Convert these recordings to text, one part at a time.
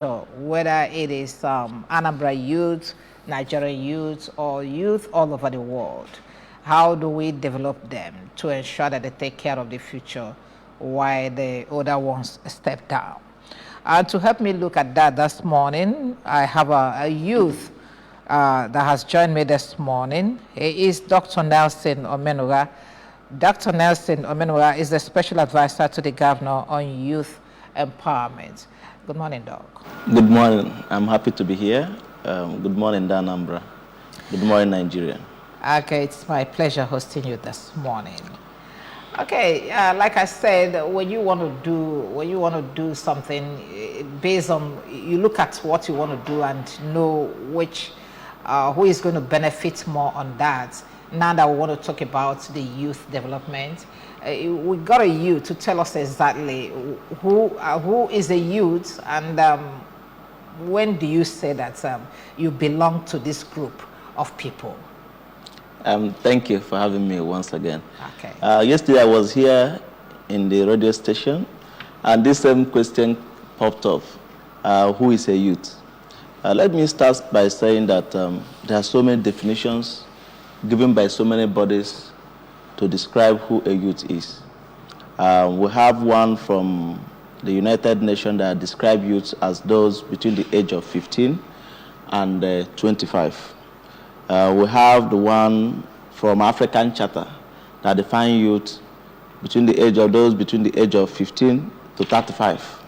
So whether it is Anambra youth, Nigerian youth, or youth all over the world, how do we develop them to ensure that they take care of the future while the older ones step down? And to help me look at that this morning, I have a youth that has joined me this morning. He is Dr. Nelson Omenugha. Dr. Nelson Omenugha is the special advisor to the governor on youth empowerment. Good morning, Doc. Good morning. I'm happy to be here. Good morning, Danambra. Good morning, Nigeria. Okay, it's my pleasure hosting you this morning. Okay, like I said, when you want to do something based on, you look at what you want to do and know who is going to benefit more on that. Now that we want to talk about the youth development, we got a youth to tell us exactly who is a youth and when do you say that you belong to this group of people? Thank you for having me once again. Okay. Yesterday I was here in the radio station, and this same question popped up: who is a youth? Let me start by saying that there are so many definitions given by so many bodies to describe who a youth is. We have one from the United Nations that describe youth as those between the age of 15 and 25. We have the one from African Charter that define youth between the age of those between the age of 15 to 35.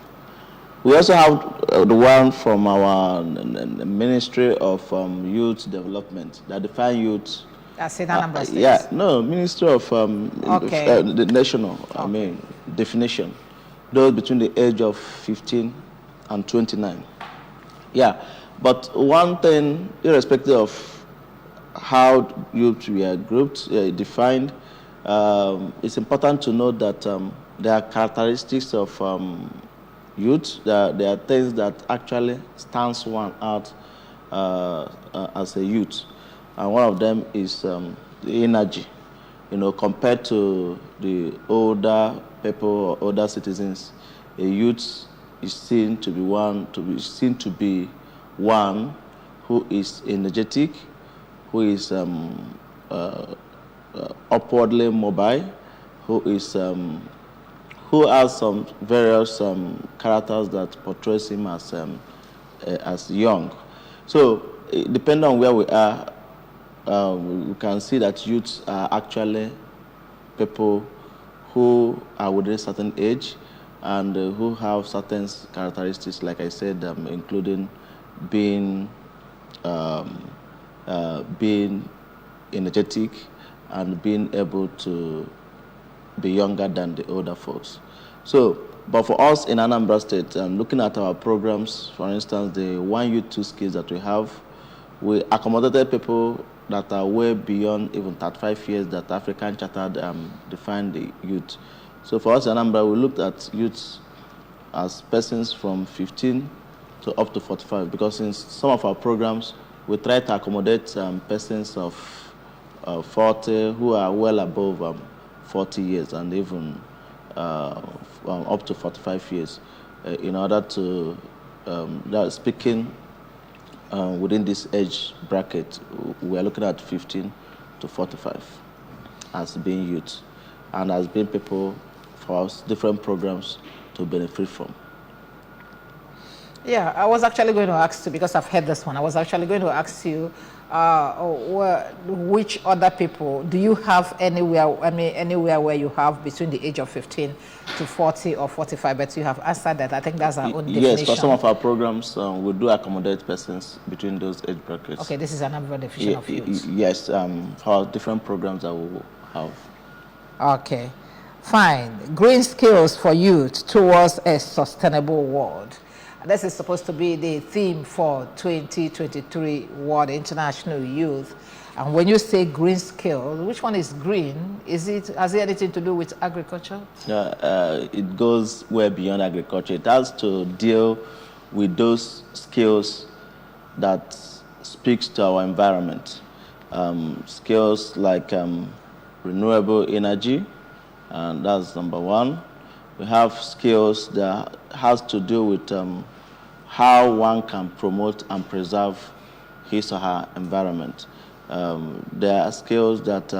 We also have the one from our Ministry of Youth Development that define youth. That's in Anambra State. Yeah, no, Ministry of Okay. The national, Okay. Definition. Those between the age of 15 and 29. Yeah, but one thing, irrespective of how youth were grouped, defined, it's important to note that there are characteristics of youth. There are things that actually stands one out as a youth. And one of them is the energy. Compared to the older people or older citizens, a youth is seen to be one who is energetic, who is upwardly mobile, who has some various characters that portrays him as young. So depending on where we are, we can see that youths are actually people who are within a certain age and who have certain characteristics, like I said, including being energetic and being able to be younger than the older folks. So, but for us in Anambra State, looking at our programs, for instance, the One Youth, Two Skills that we have, we accommodated people that are way beyond even 35 years that African Charter defined the youth. So for us in Anambra, we looked at youths as persons from 15 to up to 45, because in some of our programs, we try to accommodate persons of 40 who are well above 40 years and even up to 45 years in order to, speaking within this age bracket, we are looking at 15 to 45 as being youth and as being people for us different programs to benefit from. Yeah, I was actually going to ask you, because I've heard this one, I was actually going to ask you which other people, do you have anywhere where you have between the age of 15 to 40 or 45, but you have answered that. I think that's our own definition. Yes, for some of our programs, we do accommodate persons between those age brackets. Okay, this is another definition of youth. Yes, for different programs that we will have. Okay, fine. Green skills for youth towards a sustainable world. This is supposed to be the theme for 2023 World International Youth. And when you say green skills, which one is green? Has it anything to do with agriculture? It goes way beyond agriculture. It has to deal with those skills that speaks to our environment. Skills like renewable energy, and that's number one. We have skills that has to do with how one can promote and preserve his or her environment. There are skills that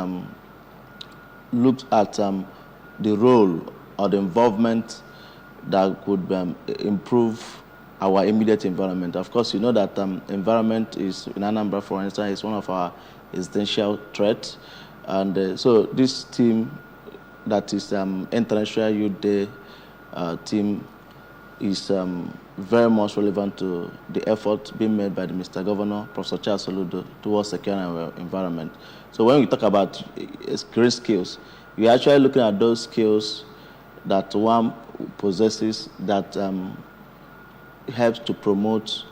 look at the role or the involvement that could improve our immediate environment. Of course, you know that environment is, in Anambra, for instance, is one of our existential threats. And so this team, that is International Youth Day team, is very much relevant to the effort being made by the Mr. Governor, Professor Charles Soludo, towards securing our environment. So when we talk about great skills, we're actually looking at those skills that one possesses that helps to promote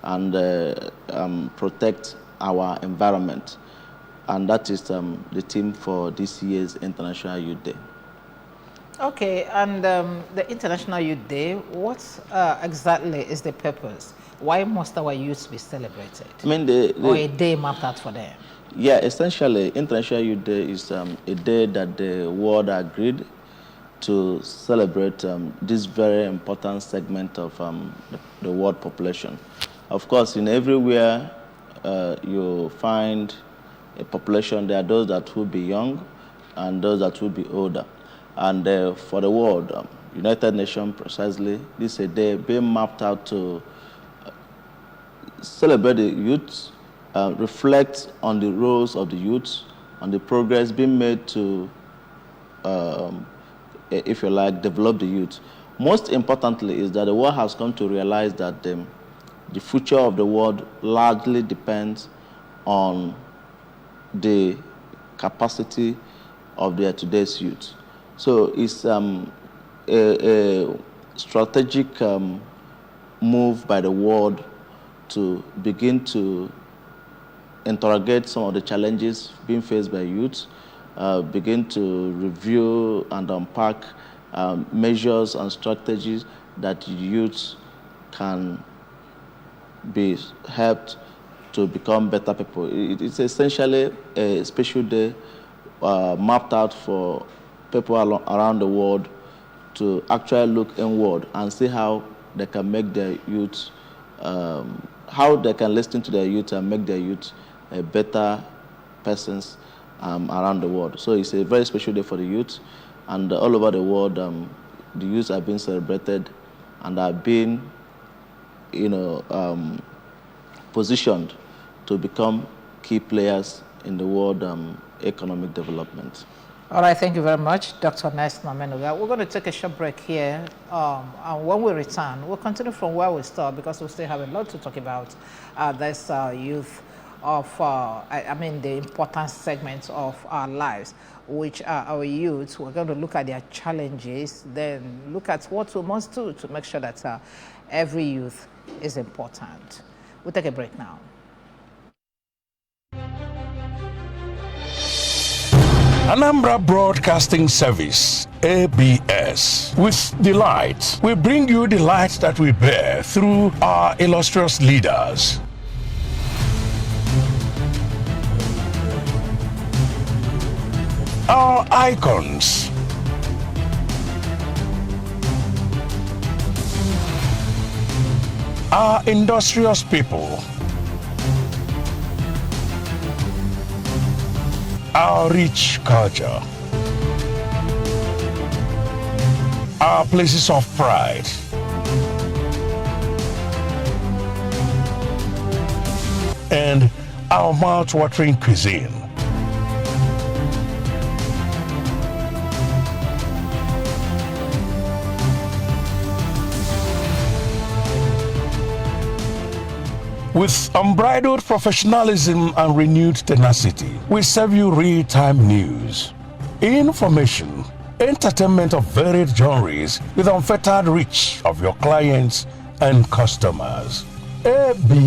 and protect our environment. And that is the theme for this year's International Youth Day. Okay, and the International Youth Day, what exactly is the purpose? Why must our youth be celebrated? I mean, or a day mapped out for them? Yeah, essentially, International Youth Day is a day that the world agreed to celebrate this very important segment of the world population. Of course, in everywhere you find a population, there are those that will be young and those that will be older. And for the world, United Nations precisely, this is a day being mapped out to celebrate the youth, reflect on the roles of the youth, on the progress being made to, if you like, develop the youth. Most importantly is that the world has come to realize that the future of the world largely depends on the capacity of their today's youth. So it's a strategic move by the world to begin to interrogate some of the challenges being faced by youth, begin to review and unpack measures and strategies that youth can be helped to become better people. It's essentially a special day mapped out for people around the world to actually look inward and see how they can make their youth, how they can listen to their youth and make their youth better persons around the world. So it's a very special day for the youth, and all over the world, the youth are being celebrated and are being, positioned to become key players in the world economic development. All right, thank you very much, Dr. Ernest Namenuga. We're going to take a short break here, and when we return, we'll continue from where we start because we still have a lot to talk about this youth of, the important segments of our lives, which are our youth. We're going to look at their challenges, then look at what we must do to make sure that every youth is important. We'll take a break now. Anambra Broadcasting Service, ABS. With delight, we bring you the light that we bear through our illustrious leaders. Our icons. Our industrious people. Our rich culture, our places of pride, and our mouth-watering cuisine. With unbridled professionalism and renewed tenacity, we serve you real-time news, information, entertainment of varied genres with unfettered reach of your clients and customers. AB.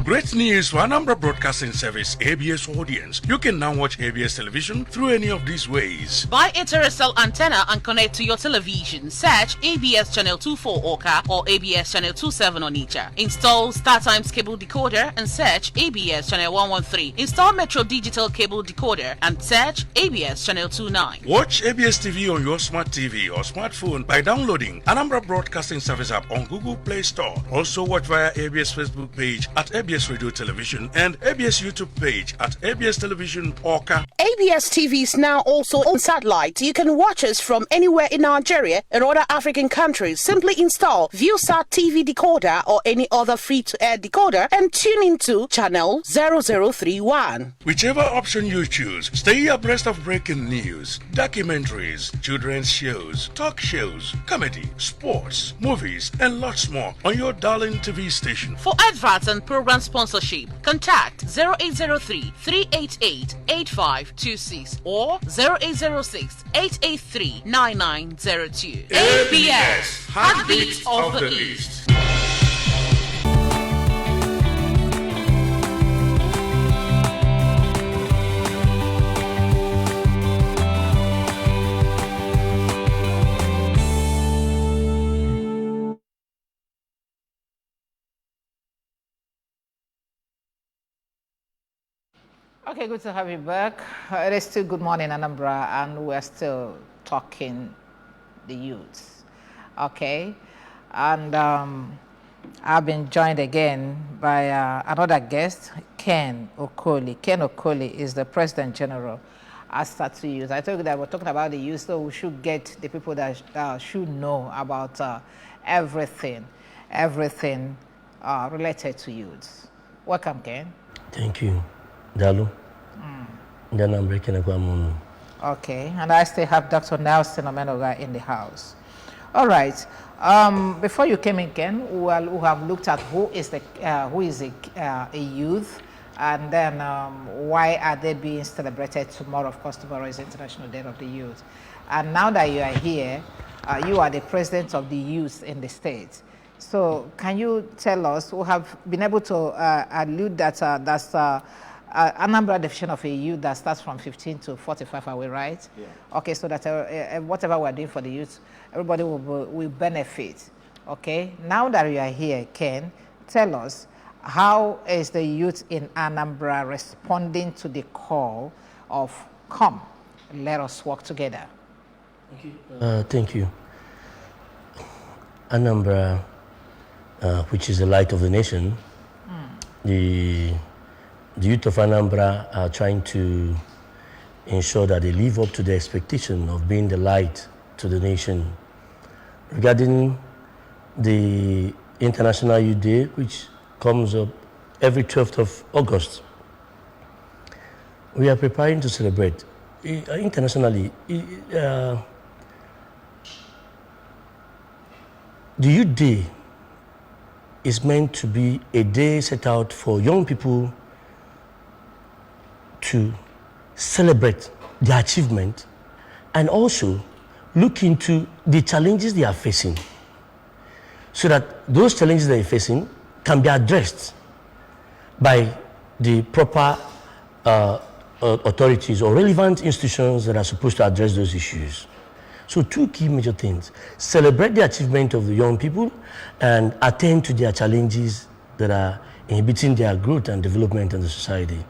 Great Great news for Anambra Broadcasting Service ABS audience. You can now watch ABS television through any of these ways. Buy a terrestrial antenna and connect to your television. Search ABS Channel 24 Oka or ABS Channel 27 Onitsha. Install StarTimes cable decoder and search ABS Channel 113. Install Metro Digital cable decoder and search ABS Channel 29. Watch ABS TV on your smart TV or smartphone by downloading Anambra Broadcasting Service app on Google Play Store. Also watch via ABS Facebook page at ABS Radio Television and ABS YouTube page at ABS Television Oka. ABS TV is now also on satellite. You can watch us from anywhere in Nigeria and other African countries. Simply install ViewSat TV decoder or any other free-to-air decoder and tune into channel 0031. Whichever option you choose, stay abreast of breaking news, documentaries, children's shows, talk shows, comedy, sports, movies, and lots more on your darling TV station. For adverts and program sponsorship, contact 0803 388 8526 or 0806 883 9902. ABS, Heartbeat of the East. Okay, good to have you back. It is still Good Morning Anambra, and we're still talking the youths. Okay, and I've been joined again by another guest, Ken Okoli. Ken Okoli is the President General at Start to Youth. I told you that we're talking about the youth, so we should get the people that should know about everything related to youths. Welcome, Ken. Thank you. Dalu. Then I'm breaking a guamon. Okay, and I still have Dr. Nelson Omenoga in the house. All right. Before you came in, Ken, we have looked at who is a youth, and then why are they being celebrated tomorrow? Of course, tomorrow is International Day of the Youth. And now that you are here, you are the president of the youth in the state. So can you tell us, who have been able to allude that that's Anambra definition of a youth that starts from 15 to 45, are we right? Yeah. Okay, so that whatever we're doing for the youth, everybody will benefit. Okay, now that you are here, Ken, tell us, how is the youth in Anambra responding to the call of come, let us work together? Thank you. Anambra, which is the light of the nation, the youth of Anambra are trying to ensure that they live up to the expectation of being the light to the nation. Regarding the International Youth Day, which comes up every 12th of August, we are preparing to celebrate. Internationally, the Youth Day is meant to be a day set out for young people to celebrate their achievement and also look into the challenges they are facing so that those challenges they are facing can be addressed by the proper authorities or relevant institutions that are supposed to address those issues. So two key major things: celebrate the achievement of the young people and attend to their challenges that are inhibiting their growth and development in the society.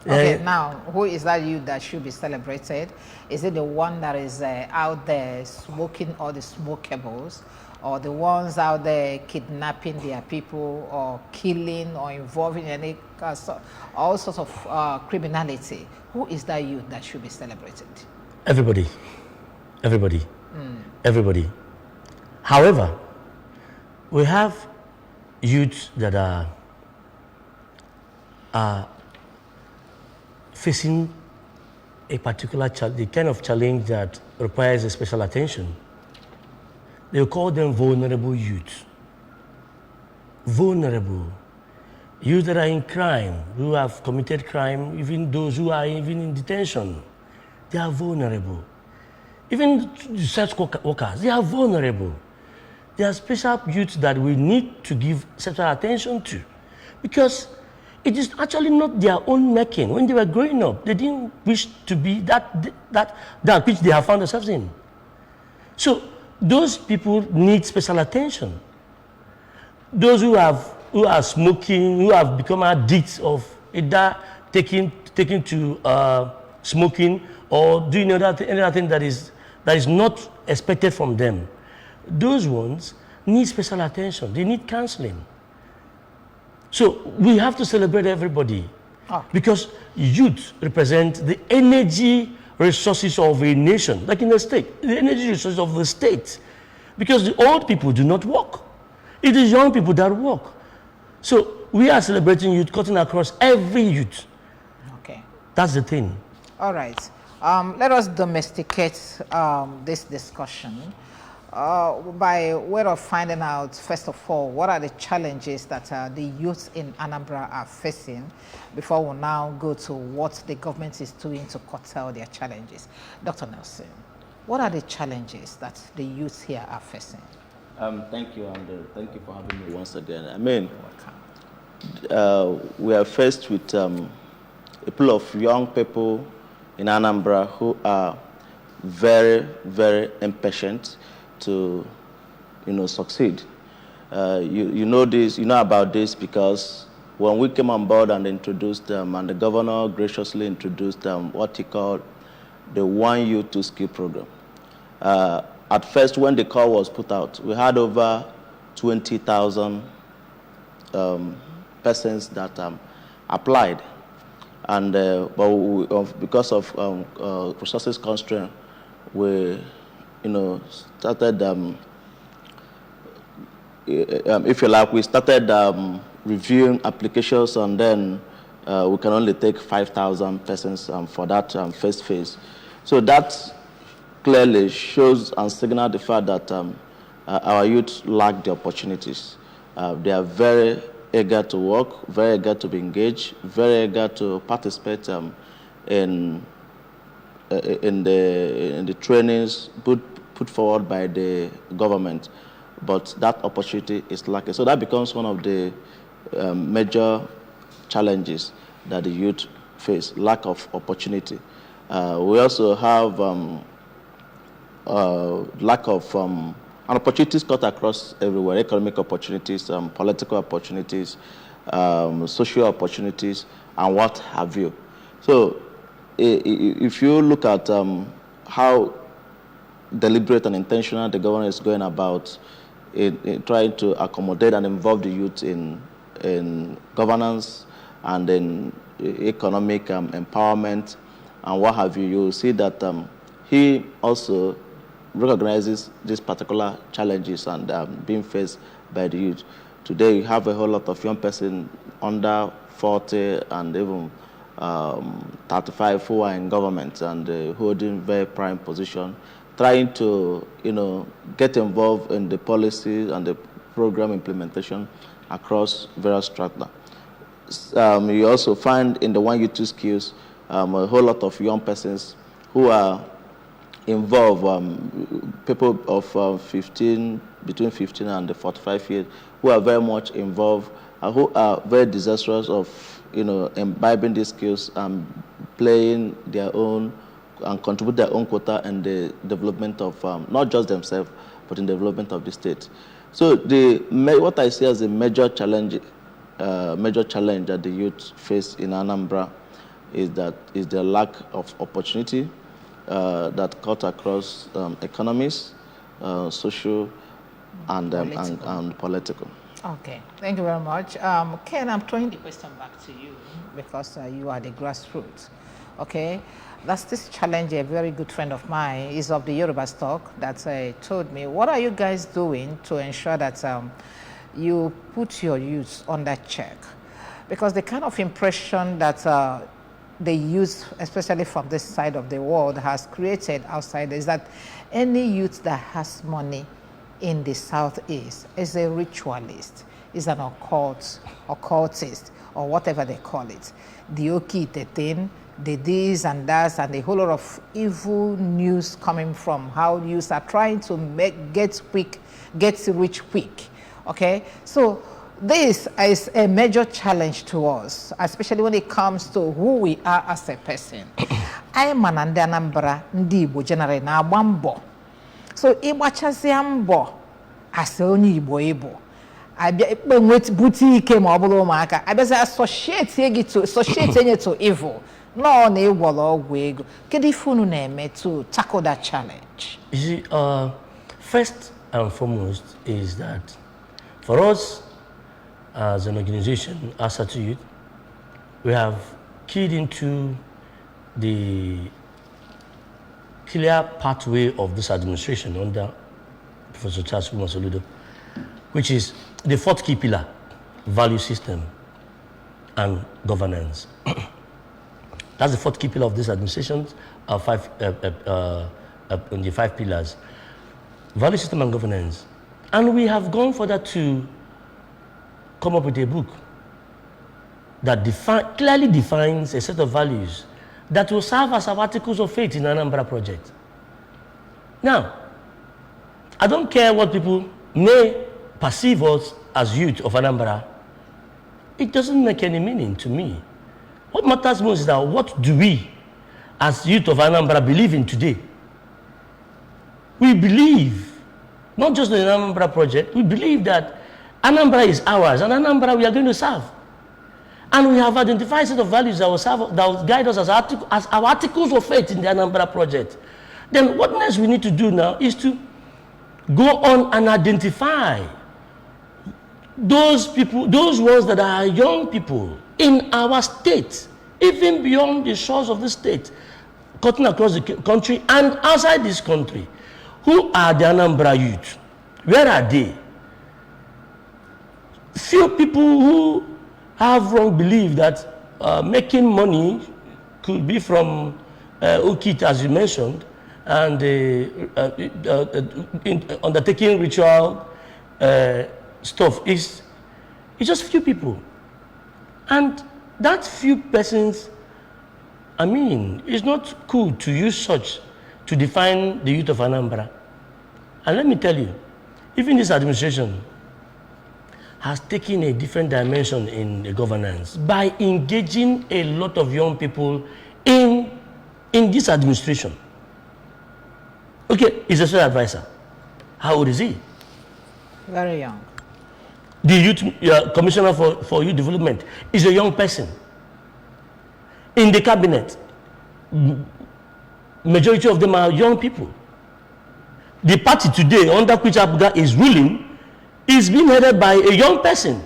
Okay, now, who is that youth that should be celebrated? Is it the one that is out there smoking all the smokables, or the ones out there kidnapping their people, or killing, or involving any all sorts of criminality? Who is that youth that should be celebrated? Everybody. Everybody. Everybody. However, we have youths that are facing a particular the kind of challenge that requires a special attention. They call them vulnerable youth. Vulnerable. Youth that are in crime, who have committed crime, even those who are even in detention. They are vulnerable. Even the sex workers, they are vulnerable. They are special youths that we need to give special attention to. Because it is actually not their own making. When they were growing up, they didn't wish to be that which they have found themselves in. So those people need special attention. Those who are smoking, who have become addicts of either taking to smoking or doing any other thing that is not expected from them. Those ones need special attention. They need counseling. So we have to celebrate everybody, because youth represent the energy resources of a nation, like in the state, the energy resources of the state, because the old people do not work. It is young people that work. So we are celebrating youth, cutting across every youth. Okay. That's the thing. All right. Let us domesticate this discussion by way of finding out, first of all, what are the challenges that the youth in Anambra are facing before we now go to what the government is doing to curtail their challenges. Dr. Nelson, what are the challenges that the youth here are facing? Thank you, and thank you for having me once again. I mean, we are faced with a pool of young people in Anambra who are very, very impatient to, succeed. You know this, you know about this because when we came on board and introduced them, and the governor graciously introduced them, what he called the One Youth Two Skill program. At first, when the call was put out, we had over 20,000 persons that applied, and but because of resources constraint, we, started. If you like, we started reviewing applications, and then we can only take 5,000 persons for that first phase. So that clearly shows and signals the fact that our youth lack the opportunities. They are very eager to work, very eager to be engaged, very eager to participate in the trainings put forward by the government, but that opportunity is lacking. So that becomes one of the major challenges that the youth face: lack of opportunity. We also have lack of and opportunities cut across everywhere: economic opportunities, political opportunities, social opportunities, and what have you. So if you look at how deliberate and intentional the government is going about in trying to accommodate and involve the youth in governance and in economic empowerment and what have you, you'll see that he also recognizes these particular challenges and being faced by the youth. Today, you have a whole lot of young person under 40 and even 35 who are in government and holding very prime position, trying to, get involved in the policy and the program implementation across various strata. You also find in the One Youth Two Skills a whole lot of young persons who are involved, people of between 15 and 45 years, who are very much involved, who are very desirous of, imbibing these skills and playing their own and contribute their own quota in the development of not just themselves, but in the development of the state. So what I see as a major challenge that the youth face in Anambra is the lack of opportunity that cut across economies, social, and political. Okay, thank you very much. Ken, I'm throwing the question back to you because you are the grassroots. Okay, that's this challenge. A very good friend of mine is of the Yoruba stock that told me, what are you guys doing to ensure that you put your youth under check? Because the kind of impression that the youth, especially from this side of the world, has created outside is that any youth that has money in the Southeast is a ritualist, is an occultist, or whatever they call it. The Oki, the thing, the this and that, and a whole lot of evil news coming from how youths are trying to get rich quick. Okay, so this is a major challenge to us, especially when it comes to who we are as a person. I am an Anambra ndị Igbo generally na-agba mbọ. So ịgbachasịa mbọ as onye Igbo Igbo. Abịa ikpe nwet buti ike ma ọ bụrụ ụmụaka. Abịa associate to evil. No, na ịgwọrọ ọgwụ ego. Kedu ife unu na-eme to tackle that challenge? You see, first and foremost is that for us as an organization, Asatu Youth, we have keyed into the clear pathway of this administration under Professor Charles Soludo, which is the fourth key pillar, value system and governance. That's the fourth key pillar of this administration, in the 5 pillars, value system and governance. And we have gone further to come up with a book that clearly defines a set of values that will serve as our articles of faith in Anambra project. Now, I don't care what people may perceive us as youth of Anambra. It doesn't make any meaning to me. What matters most is that what do we, as youth of Anambra, believe in today? We believe, not just in the Anambra project, we believe that Anambra is ours, and Anambra we are going to serve. And we have identified a set of values that will guide us as our articles of faith in the Anambra project. Then what next we need to do now is to go on and identify those people, those ones that are young people in our state, even beyond the shores of the state, cutting across the country and outside this country. Who are the Anambra youth? Where are they? Few people who have wrong belief that making money could be from Ukit, as you mentioned, and undertaking ritual stuff is just few people. And that few persons, I mean, it's not cool to use such to define the youth of Anambra. And let me tell you, even this administration has taken a different dimension in the governance by engaging a lot of young people in this administration. Okay, he's a social advisor. How old is he? Very young. The youth commissioner for youth development is a young person. In the cabinet, majority of them are young people. The party today under which Abuga is ruling is being headed by a young person.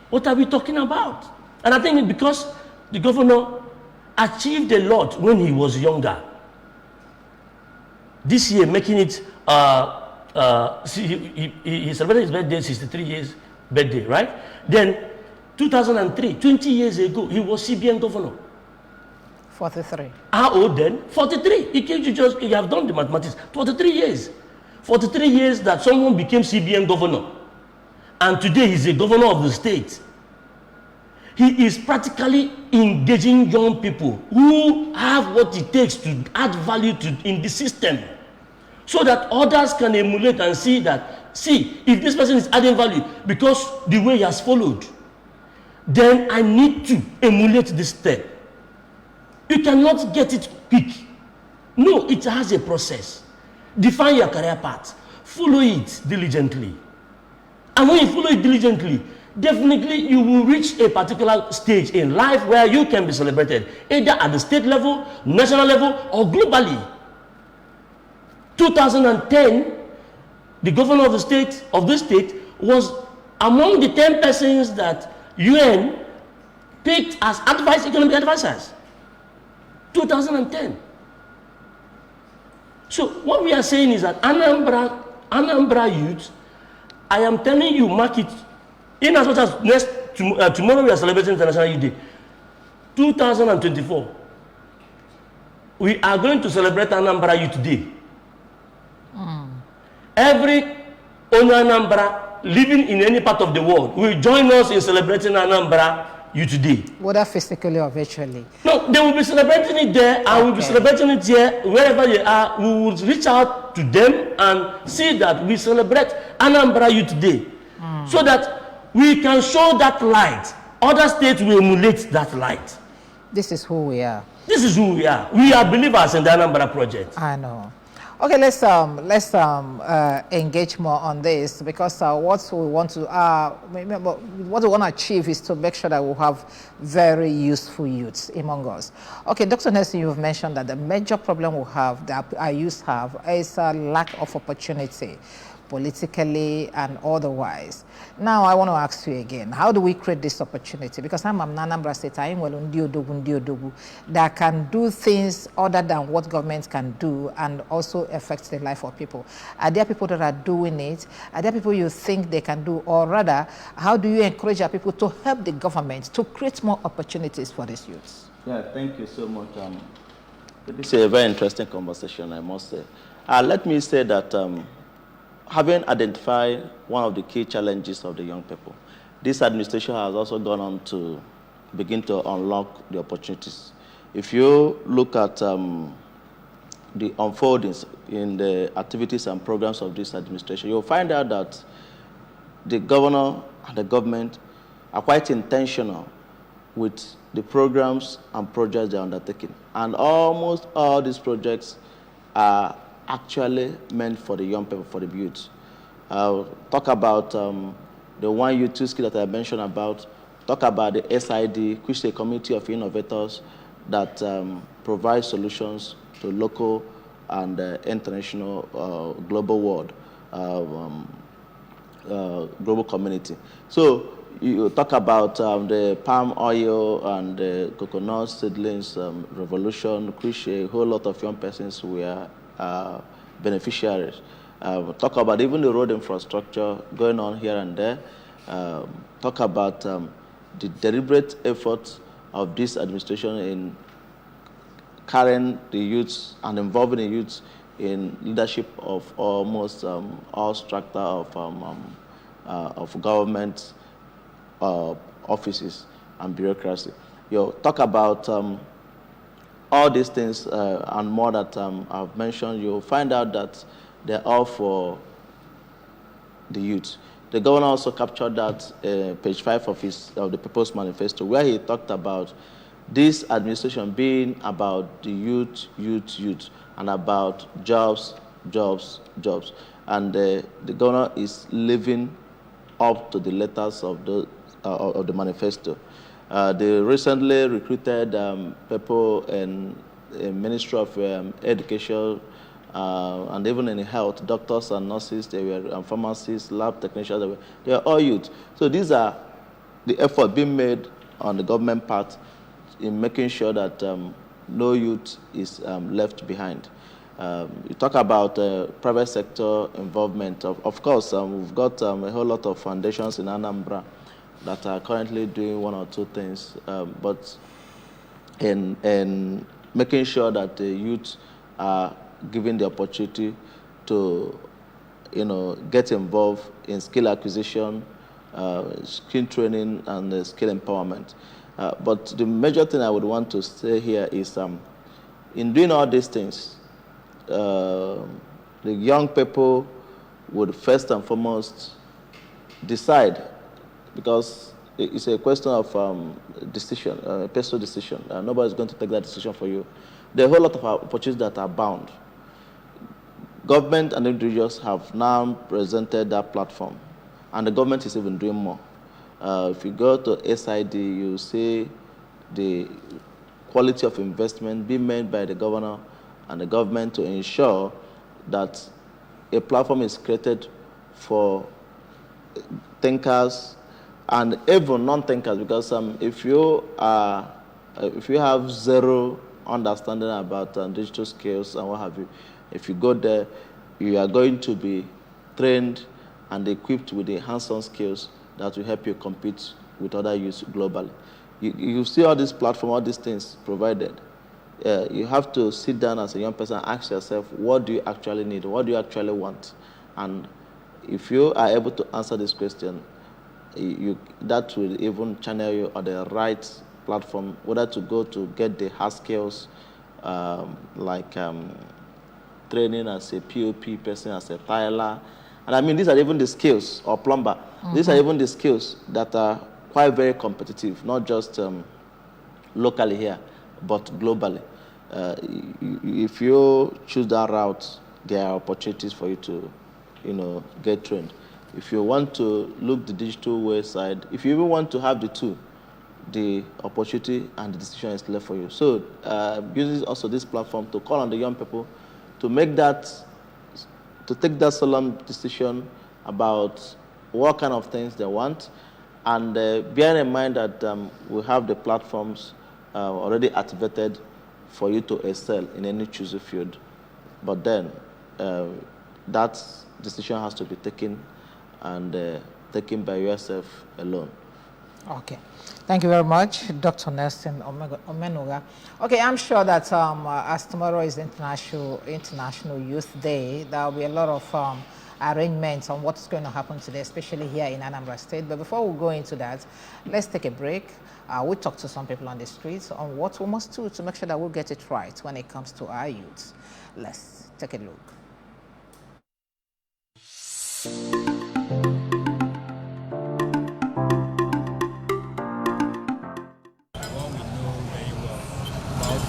What are we talking about? And I think it's because the governor achieved a lot when he was younger. This year, making it, he celebrated his birthday, 63 years birthday, right? Then, 2003, 20 years ago, he was CBN governor. 43. How old then? 43. You have done the mathematics. 43 years. 43 years that someone became CBN governor. And today he's a governor of the state. He is practically engaging young people who have what it takes to add value in the system, so that others can emulate and see that, if this person is adding value because the way he has followed, then I need to emulate this step. You cannot get it quick. No, it has a process. Define your career path. Follow it diligently. And when you follow it diligently, definitely you will reach a particular stage in life where you can be celebrated, either at the state level, national level, or globally. 2010, the governor of this state was among the 10 persons that UN picked as economic advisors. 2010. So what we are saying is that Anambra youth, I am telling you, mark it, in as much as tomorrow we are celebrating International Youth Day, 2024, we are going to celebrate Anambra Youth Day. Every owner Anambra living in any part of the world will join us in celebrating Anambra Youth Day. Whether physically or virtually? No, they will be celebrating it there, and we'll be celebrating it here, wherever they are. We will reach out to them and see that we celebrate Anambra Youth Day. so that we can show that light. Other states will emulate that light. This is who we are. This is who we are. We are believers in the Anambra project. I know. Okay, let's engage more on this, because what we want to achieve is to make sure that we have very useful youths among us. Okay, Dr. Nelson, you've mentioned that the major problem we have, that our youth have, is a lack of opportunity, politically and otherwise. Now, I want to ask you again, how do we create this opportunity? Because I'm Anambra State, that can do things other than what government can do and also affect the life of people. Are there people that are doing it? Are there people you think they can do? Or rather, how do you encourage our people to help the government to create more opportunities for these youths? Yeah, thank you so much. This is a very interesting conversation, I must say. Let me say that having identified one of the key challenges of the young people, this administration has also gone on to begin to unlock the opportunities. If you look at the unfoldings in the activities and programs of this administration, you'll find out that the governor and the government are quite intentional with the programs and projects they're undertaking. And almost all these projects are actually meant for the young people, for the youth. Talk about the One Youth, Two Skills that I mentioned about. Talk about the SID, which is a community of innovators that provide solutions to local and international global world, global community. So you talk about the palm oil and the coconut seedlings revolution, which a whole lot of young persons were beneficiaries. Talk about even the road infrastructure going on here and there. Talk about the deliberate efforts of this administration in carrying the youths and involving the youths in leadership of almost all strata of government offices and bureaucracy. You talk about all these things and more that I've mentioned. You'll find out that they're all for the youth. The governor also captured that page 5 of the People's Manifesto, where he talked about this administration being about the youth, and about jobs. And the governor is living up to the letters of the manifesto. They recently recruited people in the Ministry of Education and even in health, doctors and nurses, they were pharmacists, lab technicians, they are all youth. So these are the effort being made on the government part in making sure that no youth is left behind. You talk about private sector involvement. Of course, we've got a whole lot of foundations in Anambra that are currently doing one or two things, but in making sure that the youth are given the opportunity to, get involved in skill acquisition, skill training, and skill empowerment. But the major thing I would want to say here is, in doing all these things, the young people would first and foremost decide, because it's a question of decision, personal decision. Nobody's going to take that decision for you. There are a whole lot of opportunities that are bound. Government and individuals have now presented that platform, and the government is even doing more. If you go to SID, you see the quality of investment being made by the governor and the government to ensure that a platform is created for thinkers and even non-thinkers, because if you have zero understanding about digital skills and what have you, if you go there, you are going to be trained and equipped with the hands-on skills that will help you compete with other youths globally. You see all these platforms, all these things provided. You have to sit down as a young person and ask yourself, what do you actually need? What do you actually want? And if you are able to answer this question, that will even channel you on the right platform, whether to go to get the hard skills, like training as a POP person, as a tiler, And I mean, these are even the skills, or plumber. These are even the skills that are quite very competitive, not just locally here, but globally. If you choose that route, there are opportunities for you to, get trained. If you want to look the digital way side, if you even want to have the two, the opportunity and the decision is left for you. So using also this platform to call on the young people to make that, to take that solemn decision about what kind of things they want, and bear in mind that we have the platforms already activated for you to excel in any chosen field. But then that decision has to be taken and taken by yourself alone. Okay. Thank you very much, Dr. Nelson Omenuga. Okay, I'm sure that as tomorrow is International Youth Day, there will be a lot of arrangements on what's going to happen today, especially here in Anambra State. But before we go into that, let's take a break. We'll talk to some people on the streets on what we must do to make sure that we'll get it right when it comes to our youth. Let's take a look.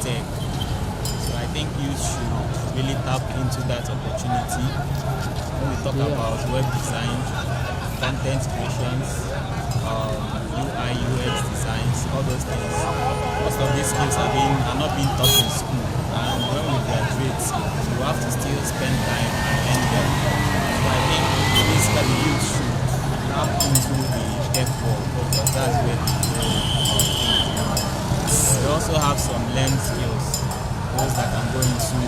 Tech. So I think you should really tap into that opportunity when we talk about web design, content creations, UI, UX designs, all those things. Most of these skills are not being taught in school, and when we graduate, you have to still spend time and learn them. So I think basically the youth should tap into the tech world because that's where the we also have some learned skills, those that can go into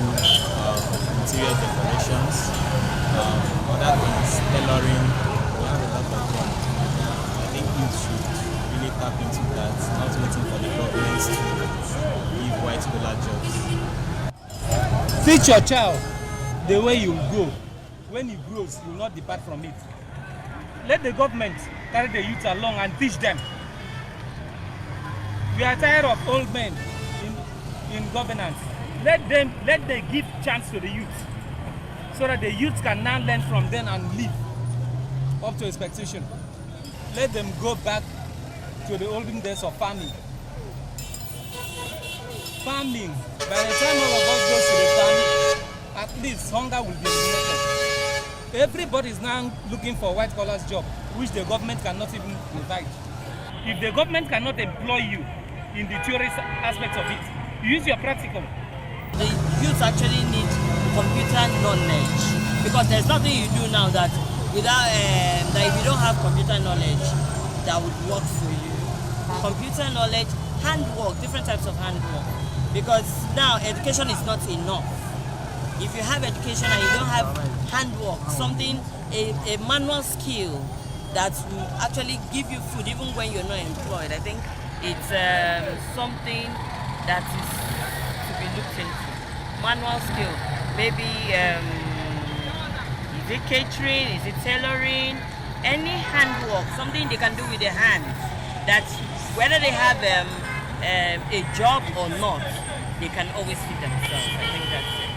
interior decorations, other things, tailoring. We have a lot of them. I think you should really tap into that, not waiting for the government to give white-collar jobs. Teach your child the way you go. When he grows, he will not depart from it. Let the government carry the youth along and teach them. We are tired of old men in governance. Let them give chance to the youth so that the youth can now learn from them and live up to expectation. Let them go back to the olden days of farming. Farming, by the time all of us goes to the farm, at least hunger will be eliminated. Everybody is now looking for white collars job, which the government cannot even provide. If the government cannot employ you in the theory aspect of it, use your practical. The youth actually need computer knowledge because there's nothing you do now that without that if you don't have computer knowledge that would work for you. Computer knowledge, handwork, different types of handwork, because now education is not enough. If you have education and you don't have handwork, something, a manual skill that will actually give you food even when you're not employed, I think it's something that is to be looked into. Manual skill, maybe is it catering, is it tailoring, any handwork, something they can do with their hands, that whether they have a job or not, they can always feed themselves. I think that's it.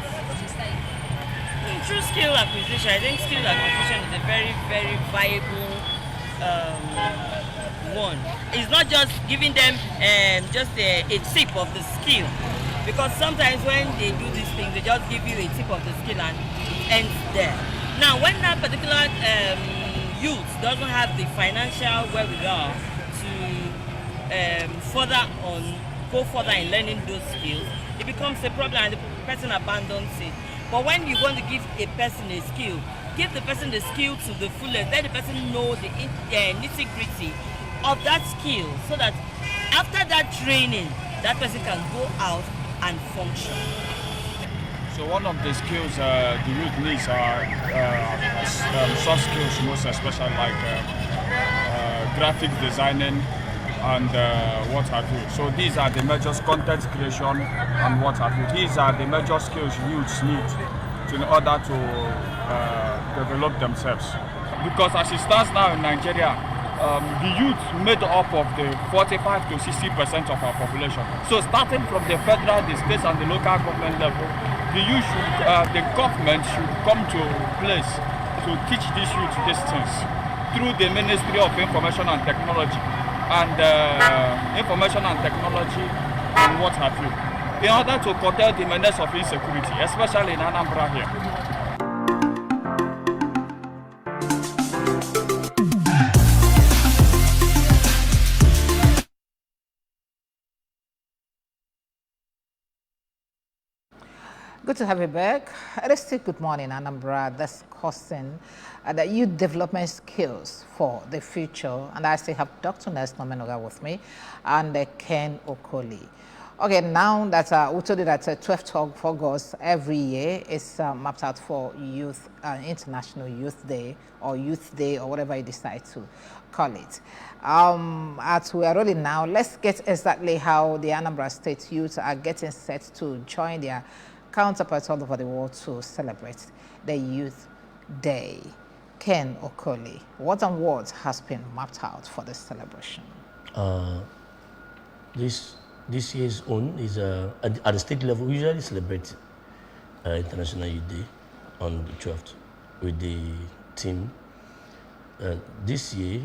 Through skill acquisition, I think skill acquisition is a very, very viable one. It's not just giving them just a tip of the skill, because sometimes when they do these things, they just give you a tip of the skill and it ends there. Now, when that particular youth doesn't have the financial wherewithal to go further in learning those skills, it becomes a problem and the person abandons it. But when you want to give a person a skill, give the person the skill to the fullest, let the person know the nitty-gritty of that skill, so that after that training, that person can go out and function. So one of the skills the youth needs are soft skills, most especially like graphic designing and what have you. So these are the major content creation and what have you. These are the major skills youths need in order to develop themselves. Because as it stands now in Nigeria, the youth made up of the 45 to 60% of our population. So starting from the federal, the state and the local government level, the youth should, the government should come to place to teach these youth these things through the Ministry of Information and Technology and what have you, in order to curtail the menace of insecurity, especially in Anambra here. Good to have you back. It is still Good Morning Anambra discussing the youth development skills for the future. And I still have Dr. Nelson Omenoga with me and Ken Okoli. Okay, now that we told you that 12th of August every year is mapped out for youth, International Youth Day or whatever you decide to call it. As we are rolling now, let's get exactly how the Anambra State youth are getting set to join their counterparts all over the world to celebrate the Youth Day. Ken Okoli, what and what has been mapped out for this celebration? This year's own is at the state level. We usually celebrate International Youth Day on the 12th with the team. This year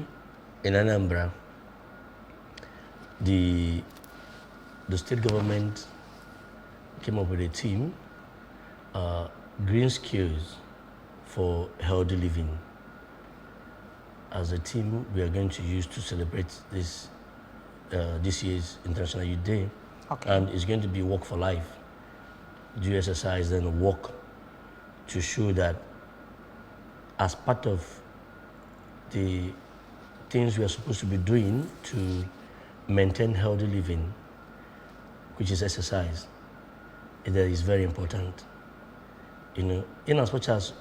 in Anambra, the state government came up with a team, Green Skills for Healthy Living. As a team, we are going to use to celebrate this year's International Youth Day. Okay. And it's going to be Walk for Life. Do exercise, then walk, to show that as part of the things we are supposed to be doing to maintain healthy living, which is exercise, that is very important. You know, in as much as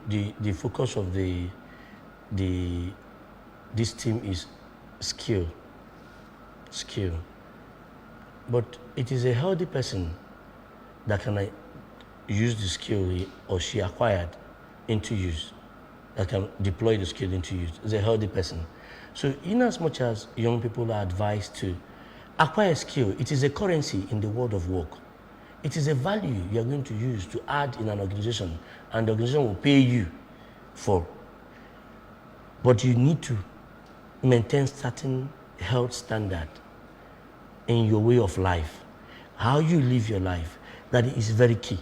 the focus of this team is skill, but it is a healthy person that can use the skill he or she acquired into use, that can deploy the skill into use. It's a healthy person. So in as much as young people are advised to acquire skill, it is a currency in the world of work. It is a value you are going to use to add in an organization, and the organization will pay you for. But you need to maintain certain health standard in your way of life. How you live your life, that is very key.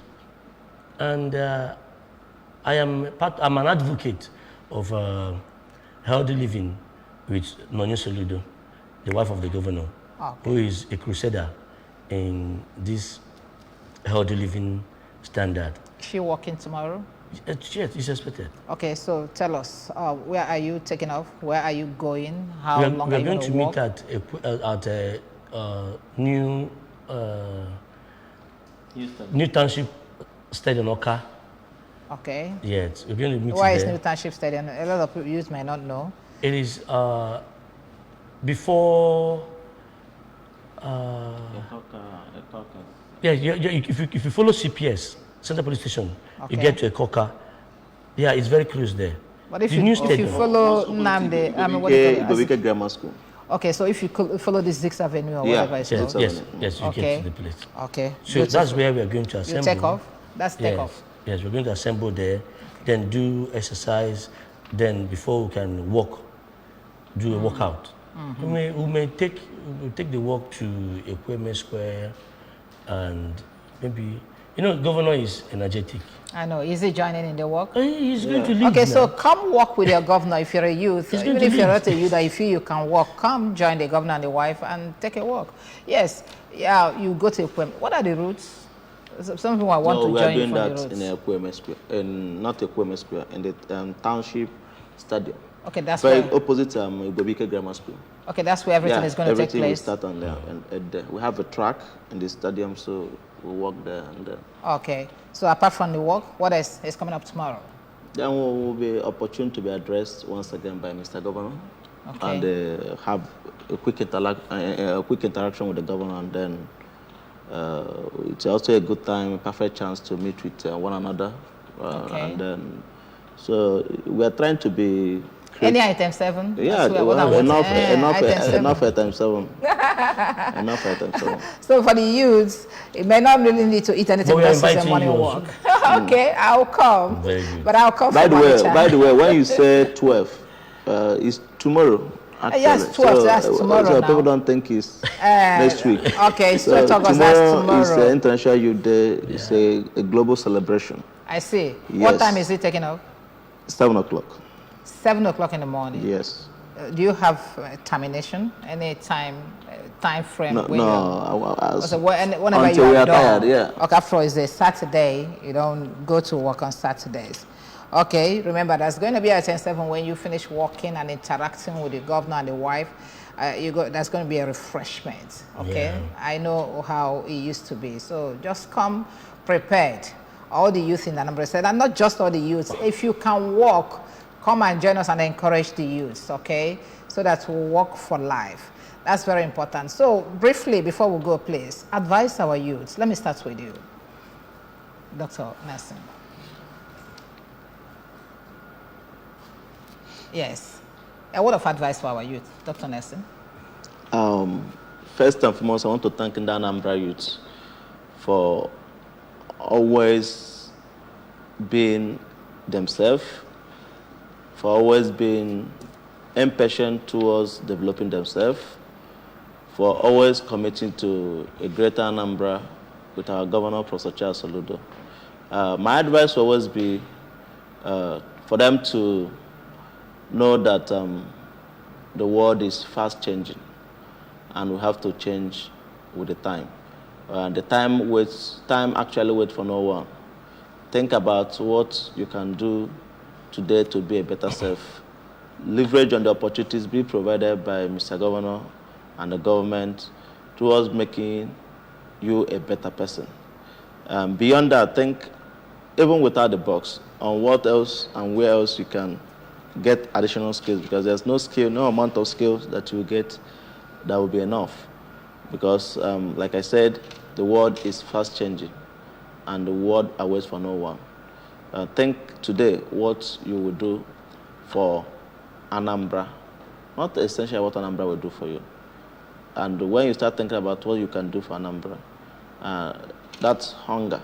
And I'm an advocate of healthy living with Nonye Soludo, the wife of the governor, who is a crusader in this healthy living standard. Is she working tomorrow? Yes, it's expected. Okay, so tell us, where are you taking off? Where are you going? How long are you going to walk? meet at a new Township Stadium, Oka. Okay. Yes, we're going to meet Why there. is New Township Stadium? A lot of youth may not know. It is before. Yeah, if you follow CPS, Central Police Station, you get to a Koka. Yeah, it's very close there. But if you follow Namde, I mean, what do you call it? Ibobike Grammar School. Okay, so if you follow the 6th Avenue or whatever it's called. Yes, you get to the place. Okay. So that's where we are going to assemble. You take off? That's take off. Yes, we're going to assemble there, then do exercise, then before we can walk, do a workout. We may take the walk to Ekweme Square, and maybe, Governor is energetic. I know. Is he joining in the walk? He's going to lead. Okay, now. so come walk with your governor if you're a youth. Even if you're not a youth, I feel you can walk. Come join the governor and the wife and take a walk. Yes, yeah, you go to Ekweme. What are the routes? Some people want to join from the routes. We are doing that in Ekweme Square, not Ekweme Square, in the Township Stadium. Okay, that's very where opposite Ibobike Grammar School. Okay, that's where everything is going to take place. Everything will start on there, and we have a track in the stadium, so we'll walk there and then. Okay, so apart from the walk, what else is coming up tomorrow? Then we will be opportune to be addressed once again by Mr. Governor, and have a quick interaction with the governor, and then it's also a good time, a perfect chance to meet with one another, and then so we are trying to be. Any item 7? Yeah, enough item 7. Enough item 7. So for the youths, it may not really need to eat anything. That's just a morning walk. Okay, I'll come. Very good. But I'll come By for by the way, when you say 12, it's tomorrow. Actually. Yes, 12. That's tomorrow. So now. people don't think it's next week. Okay, it's so 12 August. That's tomorrow is tomorrow. International Youth Day. It's a global celebration. I see. Yes. What time is it taking off? 7 o'clock. 7 o'clock in the morning. Yes. Do you have termination? Any time frame? No, whenever until you we are are done. tired, yeah. Okay, after all, it's a Saturday. You don't go to work on Saturdays. Okay, remember there's going to be a 10-7 when you finish working and interacting with the governor and the wife. There's going to be a refreshment. Okay, Yeah. I know how it used to be. So just come prepared. All the youth in Anambra State, and not just all the youth. If you can walk, come and join us and encourage the youth. Okay, so that we'll work for life. That's very important. So briefly, before we go, please advise our youth. Let me start with you, Dr. Nelson. Yes. A word of advice for our youth, Dr. Nelson. First and foremost, I want to thank the Anambra youth for always being themselves, for always being impatient towards developing themselves, for always committing to a greater Anambra with our governor, Professor Charles Soludo. My advice will always be for them to know that the world is fast changing and we have to change with the time. The time actually waits for no one. Think about what you can do today to be a better self. Leverage on the opportunities being provided by Mr. Governor and the government towards making you a better person. Beyond that, think even without the box on what else and where else you can get additional skills, because there's no skill, no amount of skills that you get that will be enough. Because like I said, the world is fast changing and the world awaits for no one. Think today what you will do for Anambra, not essentially what Anambra will do for you. And when you start thinking about what you can do for Anambra, that hunger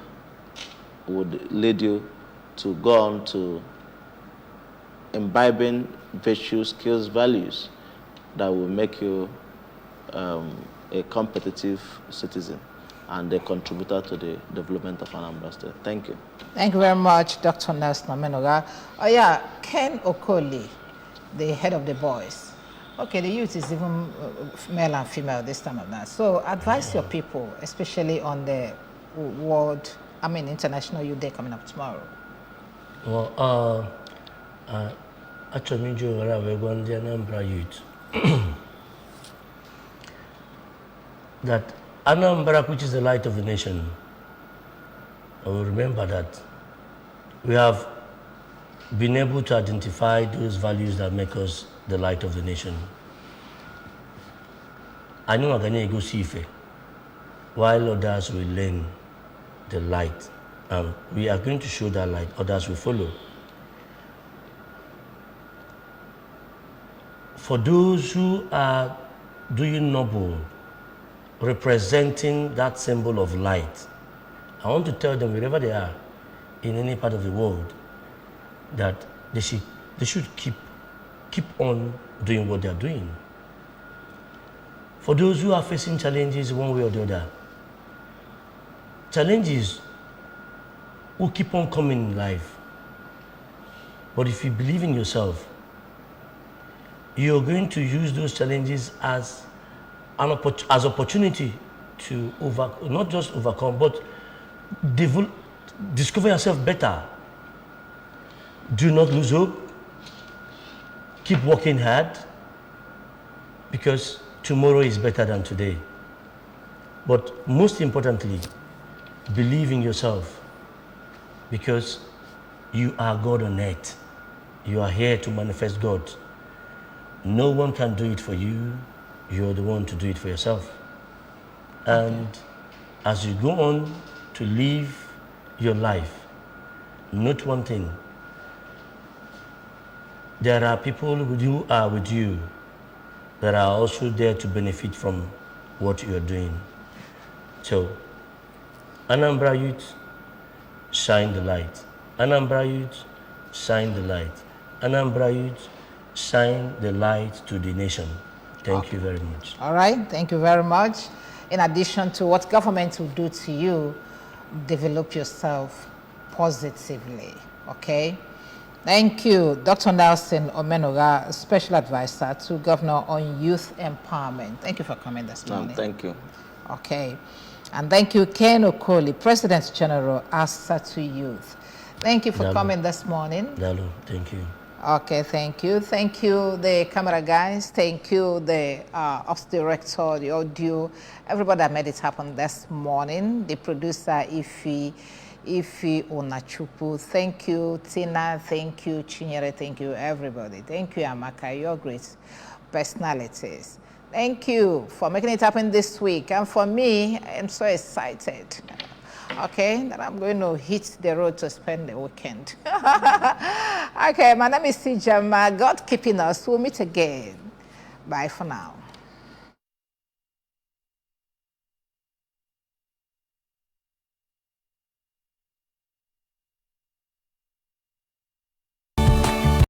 would lead you to go on to imbibing virtues, skills, values that will make you a competitive citizen and a contributor to the development of Anambra State. Thank you. Thank you very much, Dr. Nelson Omenoga. Oh yeah, Ken Okoli, the head of the boys. Okay, the youth is even male and female this time of night. So advise your people, especially on the International Youth Day coming up tomorrow. Well, actually, we're going to Anambra youth. That Anambra, which is the light of the nation, I will remember that we have been able to identify those values that make us the light of the nation. I know I'm going to go see Ife, while others will learn the light. And we are going to show that light, others will follow. For those who are doing noble, representing that symbol of light, I want to tell them wherever they are, in any part of the world, that they should keep on doing what they are doing. For those who are facing challenges one way or the other, challenges will keep on coming in life. But if you believe in yourself, you're going to use those challenges as opportunity to not just overcome, but discover yourself better. Do not lose hope. Keep working hard, because tomorrow is better than today. But most importantly, believe in yourself, because you are God on earth. You are here to manifest God. No one can do it for you. You're the one to do it for yourself. And as you go on to live your life, note one thing. There are people who are with you that are also there to benefit from what you're doing. So, Anambra youth, shine the light. Anambra youth, shine the light. Anambra youth, shine the light to the nation. Thank you very much. All right, thank you very much. In addition to what government will do to you, develop yourself positively, okay? Thank you, Dr. Nelson Omenoga, Special Advisor to Governor on Youth Empowerment. Thank you for coming this morning. Thank you. Okay. And thank you, Ken Okoli, President General, ASATU Youth. Thank you for coming this morning. Dalu, thank you. Okay, thank you. Thank you, the camera guys. Thank you, the ops director, the audio, everybody that made it happen this morning. The producer, Ifi Onachupu. Thank you, Tina. Thank you, Chinyere. Thank you, everybody. Thank you, Amaka. Your great personalities. Thank you for making it happen this week. And for me, I'm so excited. Okay, that I'm going to hit the road to spend the weekend. Okay, my name is Sijama. God keeping us. We'll meet again. Bye for now.